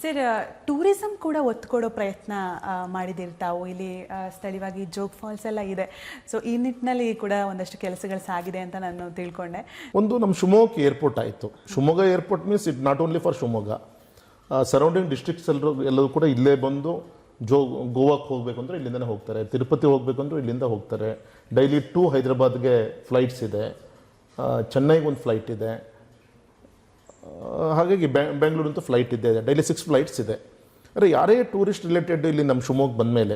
Sir, tourism ಕೂಡ ಒತ್ತು ಕೊಡೋ ಪ್ರಯತ್ನ ಮಾಡಿದಿರಿ ತಾವು. ಇಲ್ಲಿ ಸ್ಥಳೀಯವಾಗಿ ಜೋಗ್ ಫಾಲ್ಸ್ ಎಲ್ಲ ಇದೆ. ಸೊ ಈ ನಿಟ್ಟಿನಲ್ಲಿ ಕೂಡ ಒಂದಷ್ಟು ಕೆಲಸಗಳು ಸಾಗಿದೆ ಅಂತ ನಾನು ತಿಳ್ಕೊಂಡೆ. ಒಂದು ನಮ್ಮ ಶಿವಮೊಗ್ಗ ಏರ್ಪೋರ್ಟ್ ಆಯಿತು. Shivamogga airport means it not only for Shivamogga, surrounding districts ಎಲ್ಲರೂ ಕೂಡ ಇಲ್ಲೇ ಬಂದು ಗೋವಾಕ್ಕೆ ಹೋಗಬೇಕು ಅಂದರೆ ಇಲ್ಲಿಂದನೇ ಹೋಗ್ತಾರೆ, ತಿರುಪತಿ ಹೋಗಬೇಕು ಅಂದರೆ ಇಲ್ಲಿಂದ ಹೋಗ್ತಾರೆ. ಡೈಲಿ ಟು ಹೈದರಾಬಾದ್ಗೆ ಫ್ಲೈಟ್ಸ್ ಇದೆ, ಚೆನ್ನೈಗೆ ಒಂದು ಫ್ಲೈಟ್ ಇದೆ, ಹಾಗಾಗಿ ಬೆಂಗಳೂರಂತೂ ಫ್ಲೈಟ್ ಇದೆ, ಡೈಲಿ 6 ಫ್ಲೈಟ್ಸ್ ಇದೆ. ಅಂದರೆ ಯಾರೇ ಟೂರಿಸ್ಟ್ ರಿಲೇಟೆಡ್ ಇಲ್ಲಿ ನಮ್ಮ ಶಿವಮೊಗ್ಗ ಬಂದ ಮೇಲೆ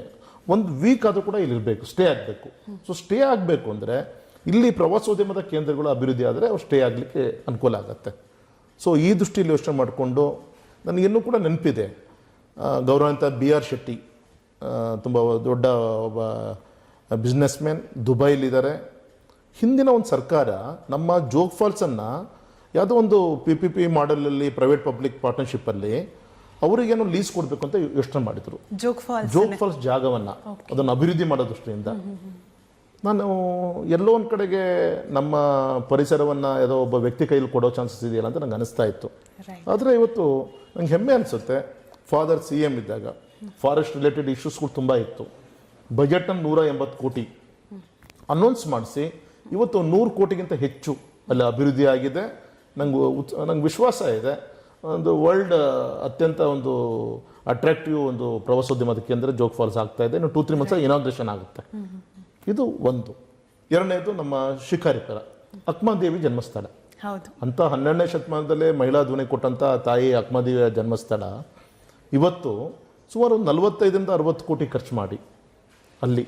ಒಂದು ವೀಕ್ ಆದರೂ ಕೂಡ ಇಲ್ಲಿ ಇರಬೇಕು, ಸ್ಟೇ ಆಗಬೇಕು. ಸೊ ಸ್ಟೇ ಆಗಬೇಕು ಅಂದರೆ ಇಲ್ಲಿ ಪ್ರವಾಸೋದ್ಯಮದ ಕೇಂದ್ರಗಳು ಅಭಿವೃದ್ಧಿ ಆದರೆ ಅವ್ರು ಸ್ಟೇ ಆಗಲಿಕ್ಕೆ ಅನುಕೂಲ ಆಗುತ್ತೆ. ಸೊ ಈ ದೃಷ್ಟಿಯಲ್ಲಿ ಯೋಚನೆ ಮಾಡಿಕೊಂಡು ನನಗಿನ್ನೂ ಕೂಡ ನೆನಪಿದೆ, ಗೌರವಾನ್ವಿತ BR ಶೆಟ್ಟಿ ತುಂಬ ದೊಡ್ಡ ಒಬ್ಬ ಬಿಸ್ನೆಸ್ ಮ್ಯಾನ್, ದುಬೈಲಿದ್ದಾರೆ. ಹಿಂದಿನ ಒಂದು ಸರ್ಕಾರ ನಮ್ಮ ಜೋಗ್ ಫಾಲ್ಸನ್ನು ಯಾವುದೋ ಒಂದು PPP ಮಾಡೆಲಲ್ಲಿ ಪ್ರೈವೇಟ್ ಪಬ್ಲಿಕ್ ಪಾರ್ಟ್ನರ್ಶಿಪ್ಪಲ್ಲಿ ಅವರಿಗೇನೋ ಲೀಸ್ ಕೊಡಬೇಕು ಅಂತ ಯೋಚನೆ ಮಾಡಿದರು. ಜೋಗ್ ಫಾಲ್ಸ್ ಜಾಗವನ್ನು ಅದನ್ನು ಅಭಿವೃದ್ಧಿ ಮಾಡೋ ದೃಷ್ಟಿಯಿಂದ ನಾನು ಎಲ್ಲೋ ಒಂದು ಕಡೆಗೆ ನಮ್ಮ ಪರಿಸರವನ್ನು ಯಾವುದೋ ಒಬ್ಬ ವ್ಯಕ್ತಿ ಕೈಯಲ್ಲಿ ಕೊಡೋ ಚಾನ್ಸಸ್ ಇದೆಯಲ್ಲ ಅಂತ ನಂಗೆ ಅನಿಸ್ತಾ ಇತ್ತು. ಆದರೆ ಇವತ್ತು ನಂಗೆ ಹೆಮ್ಮೆ ಅನಿಸುತ್ತೆ, ಫಾದರ್ CM ಇದ್ದಾಗ ಫಾರೆಸ್ಟ್ ರಿಲೇಟೆಡ್ ಇಶ್ಯೂಸ್ಗಳು ತುಂಬ ಇತ್ತು. ಬಜೆಟನ್ನು 180 ಕೋಟಿ ಅನೌನ್ಸ್ ಮಾಡಿಸಿ ಇವತ್ತು 100 ಕೋಟಿಗಿಂತ ಹೆಚ್ಚು ಅಲ್ಲಿ ಅಭಿವೃದ್ಧಿ ಆಗಿದೆ. ನಂಗೆ ವಿಶ್ವಾಸ ಇದೆ, ಒಂದು ವರ್ಲ್ಡ್ ಅತ್ಯಂತ ಒಂದು ಅಟ್ರಾಕ್ಟಿವ್ ಒಂದು ಪ್ರವಾಸೋದ್ಯಮದ ಕೇಂದ್ರ ಜೋಗ್ ಫಾಲ್ಸ್ ಆಗ್ತಾ ಇದೆ. ಇನ್ನು 2-3 ಮಂತ್ಸ್ ಇನಾಗ್ರೇಷನ್ ಆಗುತ್ತೆ. ಇದು ಒಂದು. ಎರಡನೇದು ನಮ್ಮ ಶಿಕಾರಿಪುರ, ಅಕ್ಮಾದೇವಿ ಜನ್ಮಸ್ಥಳ. ಅಂತ 12ನೇ ಶತಮಾನದಲ್ಲೇ ಮಹಿಳಾ ಧ್ವನಿ ಕೊಟ್ಟಂಥ ತಾಯಿ ಅಕ್ಮಾದೇವಿಯ ಜನ್ಮಸ್ಥಳ ಇವತ್ತು ಸುಮಾರು 45ರಿಂದ 60 ಕೋಟಿ ಖರ್ಚು ಮಾಡಿ ಅಲ್ಲಿ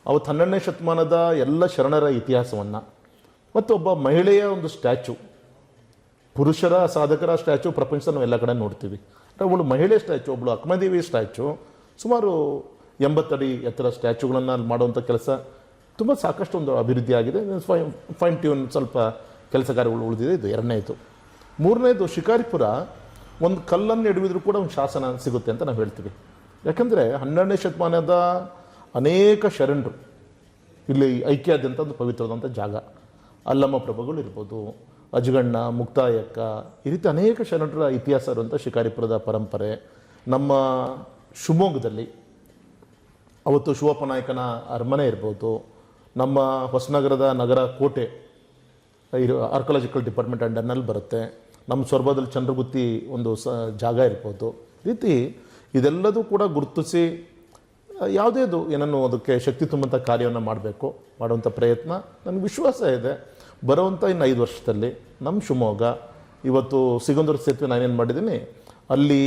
ಅವತ್ತು 12ನೇ ಶತಮಾನದ ಎಲ್ಲ ಶರಣರ ಇತಿಹಾಸವನ್ನು ಮತ್ತು ಒಬ್ಬ ಮಹಿಳೆಯ ಒಂದು ಸ್ಟ್ಯಾಚು, ಪುರುಷರ ಸಾಧಕರ ಸ್ಟ್ಯಾಚು ಪ್ರಪಂಚದ ನಾವು ಎಲ್ಲ ಕಡೆ ನೋಡ್ತೀವಿ. ಒಬ್ಬಳು ಮಹಿಳೆ ಸ್ಟ್ಯಾಚು, ಒಬ್ಬಳು ಅಕ್ಮಾದೇವಿ ಸ್ಟ್ಯಾಚು, ಸುಮಾರು 80 ಅಡಿ ಎತ್ತರ ಸ್ಟ್ಯಾಚುಗಳನ್ನು ಅಲ್ಲಿ ಮಾಡುವಂಥ ಕೆಲಸ ತುಂಬ ಸಾಕಷ್ಟು ಒಂದು ಅಭಿವೃದ್ಧಿ ಆಗಿದೆ. ಫೈನ್ ಟ್ಯೂನ್ ಸ್ವಲ್ಪ ಕೆಲಸ ಕಾರ್ಯಗಳು ಉಳಿದಿದೆ. ಇದು ಎರಡನೇದು. ಮೂರನೇದು ಶಿಕಾರಿಪುರ, ಒಂದು ಕಲ್ಲನ್ನು ಎಡವಿದ್ರೂ ಕೂಡ ಒಂದು ಶಾಸನ ಸಿಗುತ್ತೆ ಅಂತ ನಾವು ಹೇಳ್ತೀವಿ. ಯಾಕಂದರೆ 12ನೇ ಶತಮಾನದ ಅನೇಕ ಶರಣರು ಇಲ್ಲಿ ಐಕ್ಯಾದ್ಯಂತ ಒಂದು ಪವಿತ್ರವಾದಂಥ ಜಾಗ. ಅಲ್ಲಮ್ಮ ಪ್ರಭುಗಳು ಇರ್ಬೋದು, ಅಜಗಣ್ಣ, ಮುಕ್ತಾಯಕ್ಕ, ಈ ರೀತಿ ಅನೇಕ ಶರಣರ ಇತಿಹಾಸ ಇರುವಂಥ ಶಿಕಾರಿಪುರದ ಪರಂಪರೆ. ನಮ್ಮ ಶಿವಮೊಗ್ಗದಲ್ಲಿ ಅವತ್ತು ಶಿವಪ್ಪ ನಾಯಕನ ಅರಮನೆ ಇರ್ಬೋದು, ನಮ್ಮ ಹೊಸನಗರದ ನಗರ ಕೋಟೆ ಆರ್ಕಿಯಾಲಜಿಕಲ್ ಡಿಪಾರ್ಟ್ಮೆಂಟ್ ಅಂಡರ್ನಲ್ಲಿ ಬರುತ್ತೆ. ನಮ್ಮ ಸೊರಬದಲ್ಲಿ ಚಂದ್ರಗುತ್ತಿ ಒಂದು ಜಾಗ ಇರ್ಬೋದು. ರೀತಿ ಇದೆಲ್ಲದೂ ಕೂಡ ಗುರುತಿಸಿ ಯಾವುದೇದು ಏನನ್ನು ಅದಕ್ಕೆ ಶಕ್ತಿ ತುಂಬುವಂಥ ಕಾರ್ಯವನ್ನು ಮಾಡುವಂಥ ಪ್ರಯತ್ನ ನನಗೆ ವಿಶ್ವಾಸ ಇದೆ. ಬರುವಂಥ ಇನ್ನು 5 ವರ್ಷದಲ್ಲಿ ನಮ್ಮ ಶಿವಮೊಗ್ಗ ಇವತ್ತು ಸಿಗಂದೂರು ಸೇತುವೆ ನಾನೇನು ಮಾಡಿದ್ದೀನಿ, ಅಲ್ಲಿ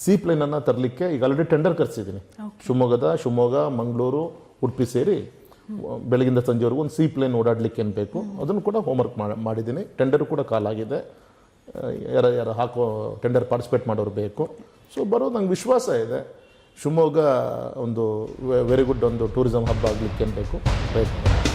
ಸೀಪ್ಲೇನನ್ನು ತರಲಿಕ್ಕೆ ಈಗ ಆಲ್ರೆಡಿ ಟೆಂಡರ್ ಕರೆಸಿದ್ದೀನಿ. ಶಿವಮೊಗ್ಗ, ಮಂಗಳೂರು, ಉಡುಪಿ ಸೇರಿ ಬೆಳಗಿಂದ ಸಂಜೆವರೆಗೂ ಒಂದು ಸೀಪ್ಲೇನ್ ಓಡಾಡಲಿಕ್ಕೆ ಏನು ಬೇಕು ಅದನ್ನು ಕೂಡ ಹೋಮ್ವರ್ಕ್ ಮಾಡಿದ್ದೀನಿ. ಟೆಂಡರ್ ಕೂಡ ಕಾಲಾಗಿದೆ. ಯಾರು ಟೆಂಡರ್ ಪಾರ್ಟಿಸಿಪೇಟ್ ಮಾಡೋರು ಬೇಕು. ಸೊ ಬರೋದು ನಂಗೆ ವಿಶ್ವಾಸ ಇದೆ, ಶಿವಮೊಗ್ಗ ಒಂದು ವೆರಿ ಗುಡ್ ಒಂದು ಟೂರಿಸಂ ಹಬ್ ಆಗಲಿಕ್ಕೆ ಏನು ಬೇಕು ಪ್ರಯತ್ನ.